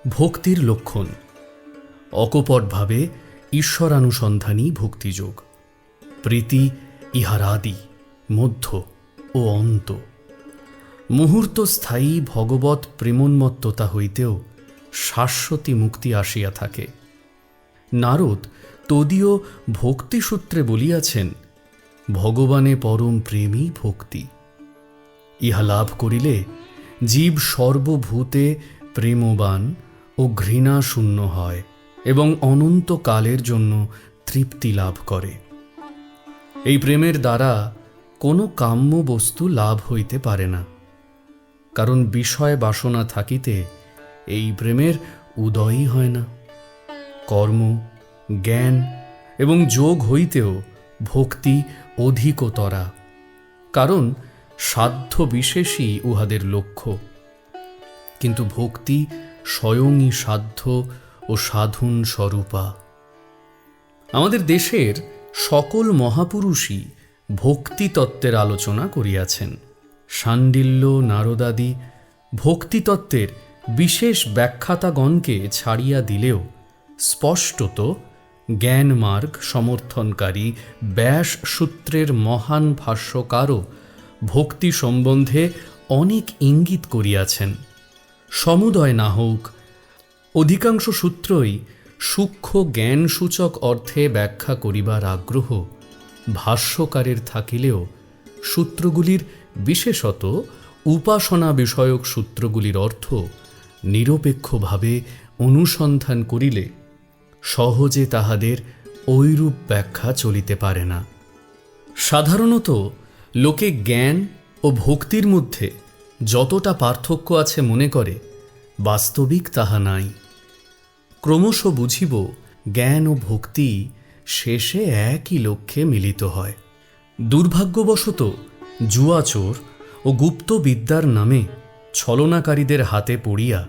ভক্তির লক্ষণ। অকপটভাবে ঈশ্বরানুসন্ধানী ভক্তিযোগ। প্রীতি ইহার আদি, মধ্য ও অন্ত। মুহূর্তস্থায়ী ভগবৎ প্রেমোন্মত্ততা হইতেও শাশ্বতী মুক্তি আসিয়া থাকে। নারদ তদীয় ভক্তিসূত্রে বলিয়াছেন, ভগবানে পরম প্রেমই ভক্তি। ইহা লাভ করিলে জীব সর্বভূতে প্রেমবান ও ঘৃণাশূন্য হয় এবং অনন্তকালের জন্য তৃপ্তি লাভ করে। এই প্রেমের দ্বারা কোনো কাম্য বস্তু লাভ হইতে পারে না, কারণ বিষয় বাসনা থাকিতে এই প্রেমের উদয়ই হয় না। কর্ম, জ্ঞান এবং যোগ হইতেও ভক্তি অধিকতরা, কারণ সাধ্য বিশেষই উহাদের লক্ষ্য। কিন্তু ভক্তি স্বয়ংই সাধ্য ও সাধন স্বরূপা। আমাদের দেশের সকল মহাপুরুষই ভক্তিতত্ত্বের আলোচনা করিয়াছেন। শাণ্ডিল্য, নারদাদি ভক্তিতত্ত্বের বিশেষ ব্যাখ্যাতাগণকে ছাড়িয়া দিলেও স্পষ্টত জ্ঞানমার্গ সমর্থনকারী ব্যাস সূত্রের মহান ভাষ্যকারও ভক্তি সম্বন্ধে অনেক ইঙ্গিত করিয়াছেন। সমুদয় না হোক, অধিকাংশ সূত্রই সূক্ষ্ম জ্ঞানসূচক অর্থে ব্যাখ্যা করিবার আগ্রহ ভাষ্যকারের থাকিলেও সূত্রগুলির, বিশেষত উপাসনা বিষয়ক সূত্রগুলির অর্থ নিরপেক্ষভাবে অনুসন্ধান করিলে সহজে তাহাদের ঐরূপ ব্যাখ্যা চলিতে পারে না। সাধারণত লোকে জ্ঞান ও ভক্তির মধ্যে যতটা পার্থক্য আছে মনে করে, বাস্তবিক তাহা নাই। ক্রমশ বুঝিব জ্ঞান ও ভক্তি শেষে একই লক্ষ্যে মিলিত হয়। দুর্ভাগ্যবশত জুয়াচোর ও গুপ্ত বিদ্যার নামে ছলনাকারীদের হাতে পড়িয়া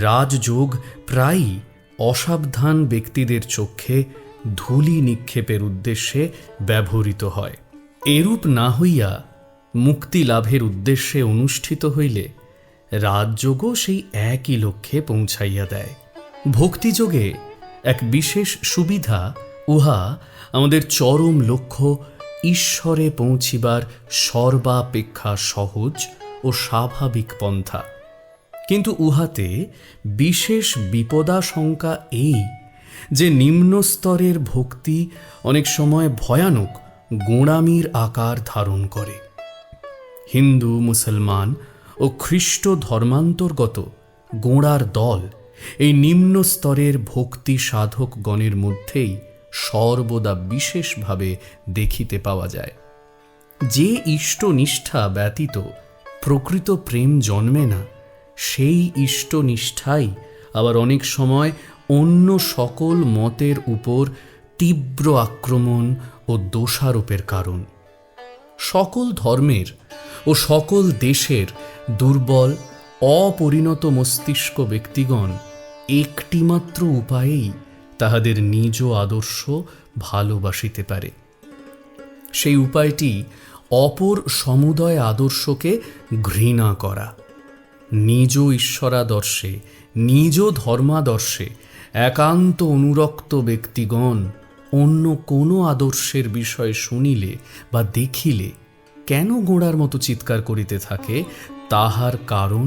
রাজযোগ প্রায়ই অসাবধান ব্যক্তিদের চক্ষে ধূলি নিক্ষেপের উদ্দেশ্যে ব্যবহৃত হয়। এরূপ না হইয়া মুক্তি লাভের উদ্দেশ্যে অনুষ্ঠিত হইলে রাজযোগও সেই একই লক্ষ্যে পৌঁছাইয়া দেয়। ভক্তিযোগে এক বিশেষ সুবিধা, উহা আমাদের চরম লক্ষ্য ঈশ্বরে পৌঁছিবার সর্বাপেক্ষা সহজ ও স্বাভাবিক পন্থা। কিন্তু উহাতে বিশেষ বিপদাশঙ্কা এই যে নিম্ন স্তরের ভক্তি অনেক সময় ভয়ানক গোঁড়ামির আকার ধারণ করে। হিন্দু, মুসলমান ও খ্রিস্ট ধর্মান্তর্গত গোঁড়ার দল এই নিম্ন স্তরের ভক্তি সাধকগণের মধ্যেই সর্বদা বিশেষভাবে দেখিতে পাওয়া যায়। যে ইষ্টনিষ্ঠা ব্যতীত প্রকৃত প্রেম জন্মে না, সেই ইষ্টনিষ্ঠাই আবার অনেক সময় অন্য সকল মতের উপর তীব্র আক্রমণ ও দোষারোপের কারণ। সকল ধর্মের ও সকল দেশের দুর্বল অপরিণত মস্তিষ্ক ব্যক্তিগণ একটিমাত্র উপায়েই তাহাদের নিজ আদর্শ ভালোবাসিতে পারে। সেই উপায়টি অপর সমুদয় আদর্শকে ঘৃণা করা। নিজ ঈশ্বরাদর্শে, নিজ ধর্মাদর্শে একান্ত অনুরক্ত ব্যক্তিগণ অন্য কোনো আদর্শের বিষয় শুনিলে বা দেখিলে কেন গোঁড়ার মতো চিৎকার করিতে থাকে, তাহার কারণ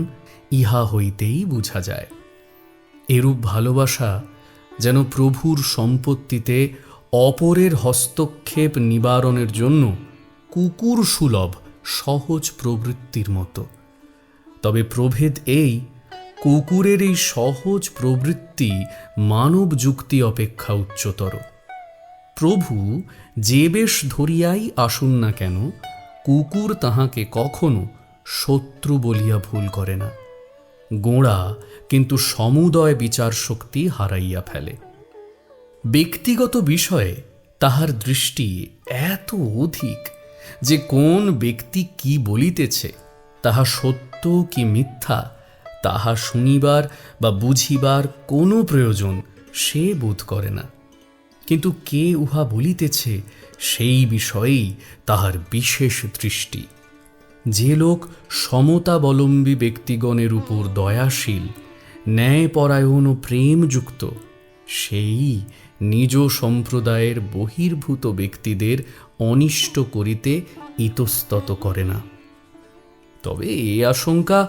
ইহা হইতেই বুঝা যায়। এরূপ ভালোবাসা যেন প্রভুর সম্পত্তিতে অপরের হস্তক্ষেপ নিবারণের জন্য কুকুর সুলভ সহজ প্রবৃত্তির মতো। তবে প্রভেদ এই, কুকুরের এই সহজ প্রবৃত্তি মানব যুক্তি অপেক্ষা উচ্চতর। প্রভু যে বেশ ধরিয়াই আসুন না কেন, কুকুর তাহাকে কখনো শত্রু বলিয়া ভুল করে না। গোঁড়া কিন্তু সমুদয় বিচার শক্তি হারাইয়া ফেলে। ব্যক্তিগত বিষয়ে তাহার দৃষ্টি এত অধিক যে কোন ব্যক্তি কি বলিতেছে, তাহা সত্য কি মিথ্যা, তাহা শুনিবার বা বুঝিবার কোনো প্রয়োজন সে বোধ করে না। কিন্তু কে উহা বলিতেছে, সেই বিষয়েই তাহার বিশেষ দৃষ্টি। যে লোক সমতাবলম্বী ব্যক্তিগণের উপর দয়াশীল ন্যায়পরায়ণ ও প্রেমযুক্ত, সেই নিজ সম্প্রদায়ের বহির্ভূত ব্যক্তিদের অনিষ্ট করিতে ইতস্তত করে না। তবে এই আশঙ্কা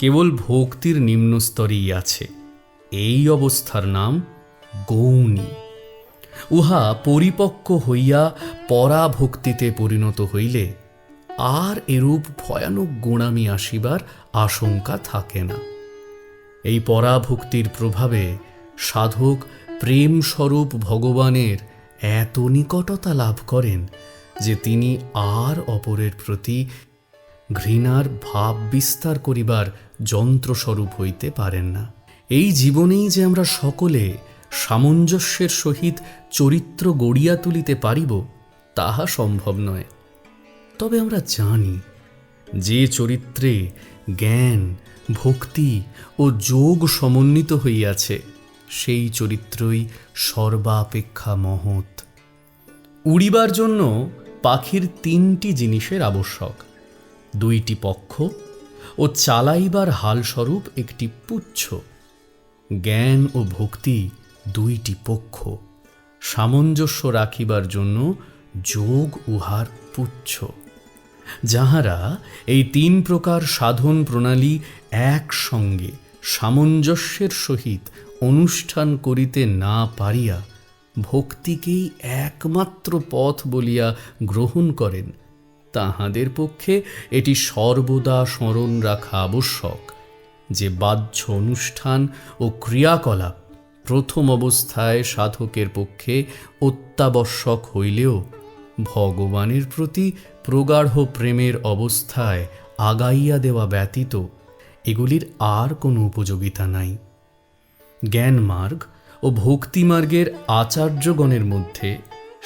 কেবল ভক্তির নিম্ন স্তরেই আছে। এই অবস্থার নাম গৌণী। উহা পরিপক্ক হইয়া পরাভক্তিতে পরিণত হইলে আর এরূপ ভয়ানক গোঁড়ামি আসিবার আশঙ্কা থাকে না। এই পরাভক্তির প্রভাবে সাধক প্রেমস্বরূপ ভগবানের এত নিকটতা লাভ করেন যে তিনি আর অপরের প্রতি ঘৃণার ভাব বিস্তার করিবার যন্ত্রস্বরূপ হইতে পারেন না। এই জীবনেই যে আমরা সকলে সামঞ্জস্যের সহিত চরিত্র গড়িয়া তুলিতে পারিব, তাহা সম্ভব নয়। তবে আমরা জানি যে চরিত্রে জ্ঞান, ভক্তি ও যোগ সমন্বিত হইয়াছে, সেই চরিত্রই সর্বাপেক্ষা মহৎ। উড়িবার জন্য পাখির 3টি জিনিসের আবশ্যক: 2টি পক্ষ ও চালাইবার হালস্বরূপ একটি পুচ্ছ। জ্ঞান ও ভক্তি 2টি পক্ষ, সামঞ্জস্য রাখিবার জন্য যোগ উহার পুচ্ছ। যাহারা এই 3 প্রকার সাধন প্রণালী একসঙ্গে সামঞ্জস্যের সহিত অনুষ্ঠান করিতে না পারিয়া ভক্তিকেই একমাত্র পথ বলিয়া গ্রহণ করেন, তাহাদের পক্ষে এটি সর্বদা স্মরণ রাখা আবশ্যক যে বাহ্য অনুষ্ঠান ও ক্রিয়াকলাপ প্রথম অবস্থায় সাধকের পক্ষে অত্যাবশ্যক হইলেও ভগবানের প্রতি প্রগাঢ় প্রেমের অবস্থায় আগাইয়া দেওয়া ব্যতীত এগুলির আর কোনো উপযোগিতা নাই। জ্ঞানমার্গ ও ভক্তিমার্গের আচার্যগণের মধ্যে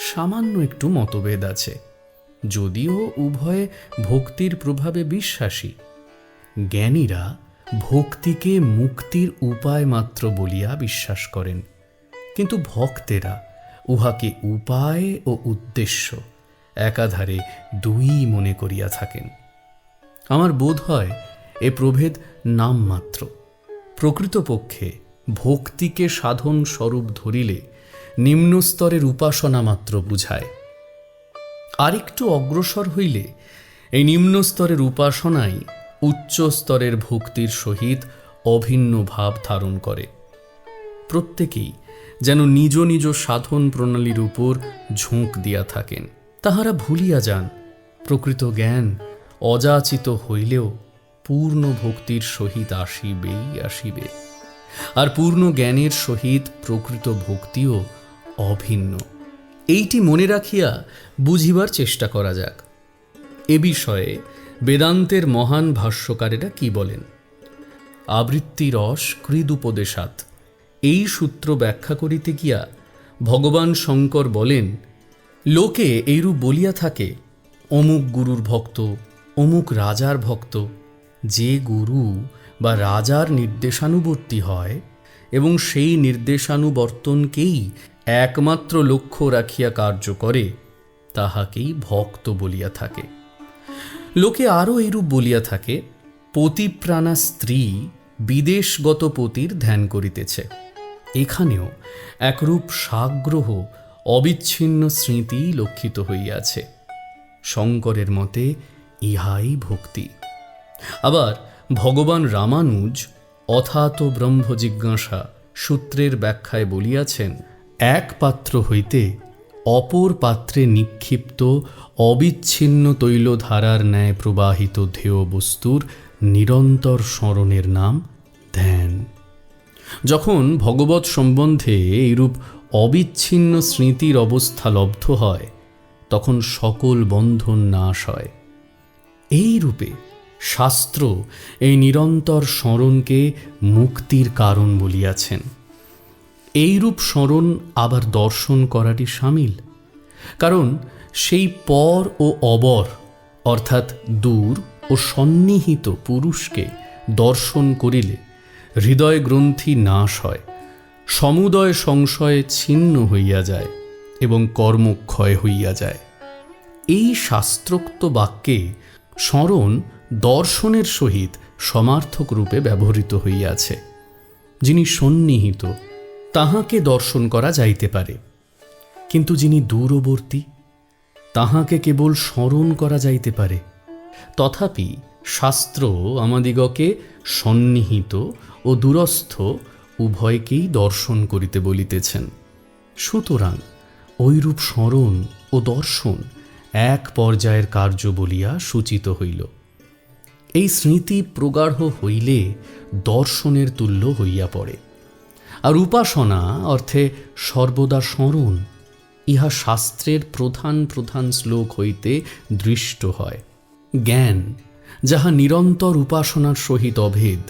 সামান্য একটু মতভেদ আছে, যদিও উভয়ে ভক্তির প্রভাবে বিশ্বাসী। জ্ঞানীরা ভক্তিকে মুক্তির উপায় মাত্র বলিয়া বিশ্বাস করেন, কিন্তু ভক্তেরা উহাকে উপায় ও উদ্দেশ্য একাধারে 2 মনে করিয়া থাকেন। আমার বোধ হয় এ প্রভেদ নামমাত্র। প্রকৃতপক্ষে ভক্তিকে সাধন স্বরূপ ধরিলে নিম্ন স্তরের উপাসনা মাত্র বুঝায়। আরেকটু অগ্রসর হইলে এই নিম্ন স্তরের উপাসনাই উচ্চ স্তরের ভক্তির সহিত অভিন্ন ভাব ধারণ করে। প্রত্যেকেই যেন নিজ নিজ সাধন প্রণালীর উপর ঝোঁক দিয়া থাকেন। তাহারা ভুলিয়া যান প্রকৃত জ্ঞান অযাচিত হইলেও পূর্ণ ভক্তির সহিত আসিবেই আসিবে, আর পূর্ণ জ্ঞানের সহিত প্রকৃত ভক্তিও অভিন্ন। এইটি মনে রাখিয়া বুঝিবার চেষ্টা করা যাক। এ বিষয়ে বেদান্তের মহান ভাষ্যকারেরা কি বলেন? আবৃত্তি রস কৃদুপদেশাৎ এই সূত্র ব্যাখ্যা করিতে গিয়া ভগবান শঙ্কর বলেন, লোকে এইরূপ বলিয়া থাকে, অমুক গুরুর ভক্ত, অমুক রাজার ভক্ত। যে গুরু বা রাজার নির্দেশানুবর্তী হয় এবং সেই নির্দেশানুবর্তনকেই একমাত্র লক্ষ্য রাখিয়া কার্য করে, তাহাকেই ভক্ত বলিয়া থাকে। লোকে আরও এইরূপ বলিয়া থাকে, পতিপ্রাণা স্ত্রী বিদেশগত পতির ধ্যান করিতেছে। এখানেও একরূপ সাগ্রহ অবিচ্ছিন্ন স্মৃতি লক্ষিত হইয়াছে। শঙ্করের মতে ইহাই ভক্তি। আবার ভগবান রামানুজ অথাত ব্রহ্ম জিজ্ঞাসা সূত্রের ব্যাখ্যায় বলিয়াছেন, এক পাত্র হইতে অপর পাত্রে নিক্ষিপ্ত অবিচ্ছিন্ন তৈলধারার ন্যায় প্রবাহিত ধেয় বস্তুর নিরন্তর স্মরণের নাম ধ্যান। যখন ভগবৎ সম্বন্ধে এইরূপ অবিচ্ছিন্ন স্মৃতির অবস্থা লব্ধ হয়, তখন সকল বন্ধন নাশ হয়। এই রূপে শাস্ত্র এই নিরন্তর স্মরণকে মুক্তির কারণ বলিয়াছেন। এইরূপ স্মরণ আবার দর্শন করাটি সামিল, কারণ সেই পর ও অবর অর্থাৎ দূর ও সন্নিহিত পুরুষকে দর্শন করিলে হৃদয় গ্রন্থি নাশ হয়, সমুদয় সংশয় ছিন্ন হইয়া যায় এবং কর্মক্ষয় হইয়া যায়। এই শাস্ত্রোক্ত বাক্যে স্মরণ দর্শনের সহিত সমার্থক রূপে ব্যবহৃত হইয়াছে। যিনি সন্নিহিত, তাহাকে দর্শন করা যাইতে পারে, কিন্তু যিনি দূরবর্তী, তাহাকে কেবল স্মরণ করা যাইতে পারে। তথাপি শাস্ত্র আমাদিগকে সন্নিহিত ও দূরস্থ উভয়কেই দর্শন করিতে বলিতেছেন। সুতরাং ঐরূপ স্মরণ ও দর্শন এক পর্যায়ের কার্য বলিয়া সূচিত হইল। এই স্মৃতি প্রগাঢ় হইলে দর্শনের তুল্য হইয়া পড়ে। আর উপাসনা অর্থে সর্বদা স্মরণ, ইহা শাস্ত্রের প্রধান প্রধান শ্লোক হইতে দৃষ্ট হয়। জ্ঞান যাহা নিরন্তর উপাসনার সহিত অভেদ,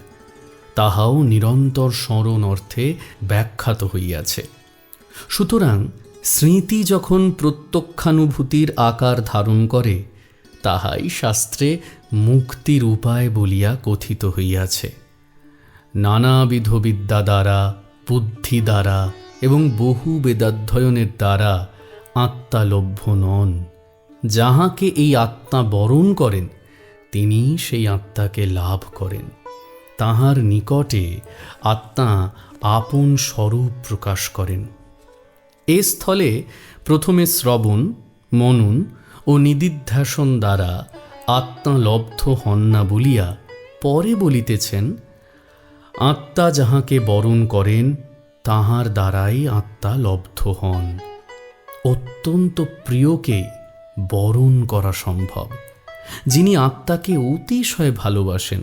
তাহাও নিরন্তর স্মরণ অর্থে ব্যাখ্যাত হইয়াছে। সুতরাং স্মৃতি যখন প্রত্যক্ষানুভূতির আকার ধারণ করে, তাহাই শাস্ত্রে মুক্তির উপায় বলিয়া কথিত হইয়াছে। নানাবিধ বিদ্যা দ্বারা, বুদ্ধি দ্বারা এবং বহু বেদাধ্যয়নের দ্বারা আত্মা লভ্য নন। যাহাকে এই আত্মা বরণ করেন, তিনি সেই আত্মাকে লাভ করেন। তাহার নিকটে আত্মা আপন স্বরূপ প্রকাশ করেন। এ স্থলে প্রথমে শ্রবণ, মনন ও নিদিধ্যাসন দ্বারা আত্মা লব্ধ হন না বলিয়া পরে বলিতেছেন, আত্মা যাহাকে বরণ করেন, তাহার দ্বারাই আত্মা লব্ধ হন। অত্যন্ত প্রিয়কে বরণ করা সম্ভব। যিনি আত্মাকে অতিশয় ভালোবাসেন,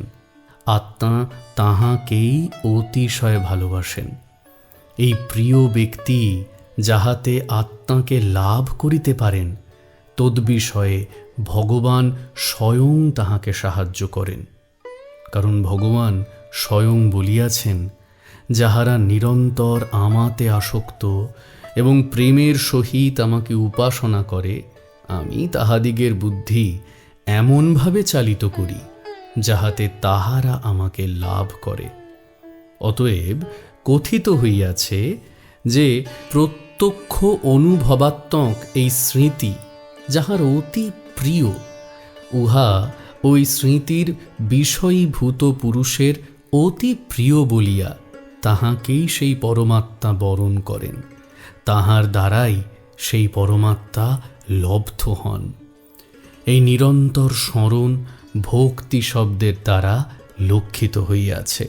আত্মা তাহাকেই অতিশয় ভালোবাসেন। এই প্রিয় ব্যক্তি যাহাতে আত্মাকে লাভ করিতে পারেন, তদ্বিষয়ে ভগবান স্বয়ং তাহাকে সাহায্য করেন। কারণ ভগবান স্বয়ং বলিয়াছেন, যাহারা নিরন্তর আমাতে আসক্ত এবং প্রেমের সহিত আমাকে উপাসনা করে, আমি তাহাদিগের বুদ্ধি এমনভাবে চালিত করি যাহাতে তাহারা আমাকে লাভ করে। অতএব কথিত হইয়াছে যে প্রত্যক্ষ অনুভবাত্মক এই স্মৃতি যাহার অতি প্রিয়, উহা ওই স্মৃতির বিষয়ীভূত পুরুষের অতি প্রিয় বলিয়া তাহাকেই সেই পরমাত্মা বরণ করেন। তাহার দ্বারাই সেই পরমাত্মা লব্ধ হন। এই নিরন্তর স্মরণ ভক্তি শব্দের দ্বারা লক্ষিত হইয়াছে।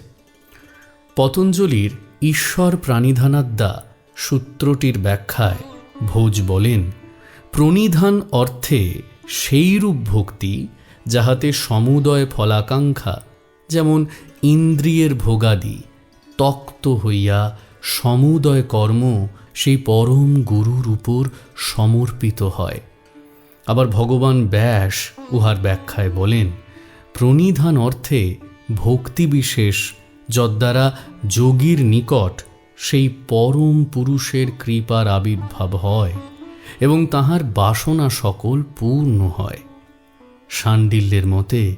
পতঞ্জলির ঈশ্বর প্রাণিধানাদ্যা সূত্রটির ব্যাখ্যায় ভোজ বলেন, প্রণিধান অর্থে সেইরূপ ভক্তি যাহাতে সমুদয় ফলাকাঙ্ক্ষা, যেমন ইন্দ্রিয়ের ভোগাদি, তক্ত হইয়া সমুদয় কর্ম সেই পরম গুরুর উপর সমর্পিত হয়। আবার ভগবান ব্যাস উহার ব্যাখ্যায় বলেন, প্রণিধান অর্থে ভক্তি বিশেষ যদ্বারা যোগীর নিকট সেই পরম পুরুষের কৃপার আবির্ভাব হয় এবং তাহার বাসনা সকল পূর্ণ হয়। শাণ্ডিল্যের মতে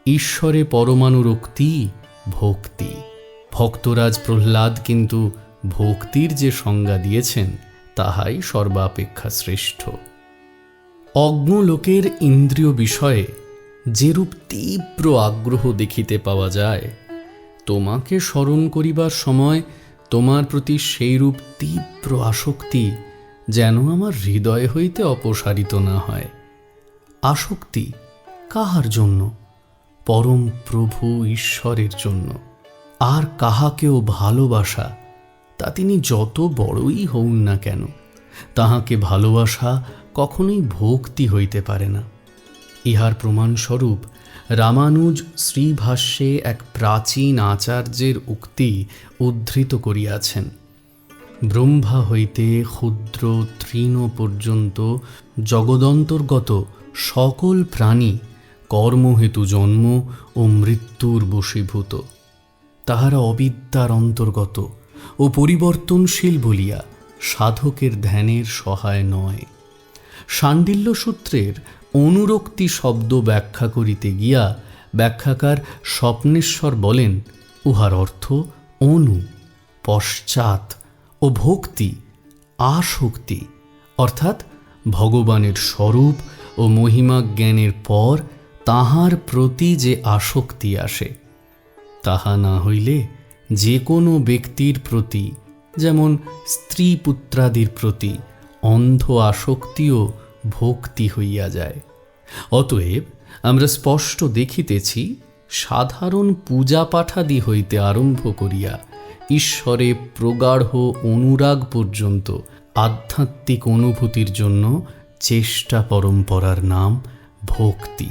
ঈশ্বরে পরমানুরক্তি ভক্তি। ভক্তরাজ প্রহ্লাদ কিন্তু ভক্তির যে সংজ্ঞা দিয়েছেন, তাহাই সর্বাপেক্ষা শ্রেষ্ঠ। অজ্ঞলোকের ইন্দ্রিয় বিষয়ে যেরূপ তীব্র আগ্রহ দেখিতে পাওয়া যায়, তোমাকে স্মরণ করিবার সময় তোমার প্রতি সেইরূপ তীব্র আসক্তি যেন আমার হৃদয় হইতে অপসারিত না হয়। আসক্তি কাহার জন্য? পরম প্রভু ঈশ্বরের জন্য। আর কাহাকেও ভালোবাসা, তা তিনি যত বড়ই হউন না কেন, তাহাকে ভালোবাসা কখনোই ভক্তি হইতে পারে না। ইহার প্রমাণস্বরূপ রামানুজ শ্রীভাষ্যে এক প্রাচীন আচার্যের উক্তি উদ্ধৃত করিয়াছেন। ব্রহ্মা হইতে ক্ষুদ্র তৃণ পর্যন্ত জগদন্তর্গত সকল প্রাণী কর্মহেতু জন্ম ও মৃত্যুর বশীভূত। তাহারা অবিদ্যার অন্তর্গত ও পরিবর্তনশীল বলিয়া সাধকের ধ্যানের সহায় নয়। শাণ্ডিল্য সূত্রের অনুরক্তি শব্দ ব্যাখ্যা করিতে গিয়া ব্যাখ্যাকার স্বপ্নেশ্বর বলেন, উহার অর্থ অনু, পশ্চাৎ ও ভক্তি, আসক্তি, অর্থাৎ ভগবানের স্বরূপ ও মহিমা জ্ঞানের পর তাহার প্রতি যে আসক্তি আসে, তাহা না হইলে যে কোনো ব্যক্তির প্রতি, যেমন স্ত্রী পুত্রাদির প্রতি অন্ধ আসক্তিও ভক্তি হইয়া যায়। অতএব আমরা স্পষ্ট দেখিতেছি, সাধারণ পূজা পাঠাদি হইতে আরম্ভ করিয়া ঈশ্বরে প্রগাঢ় অনুরাগ পর্যন্ত আধ্যাত্মিক অনুভূতির জন্য চেষ্টা পরম্পরার নাম ভক্তি।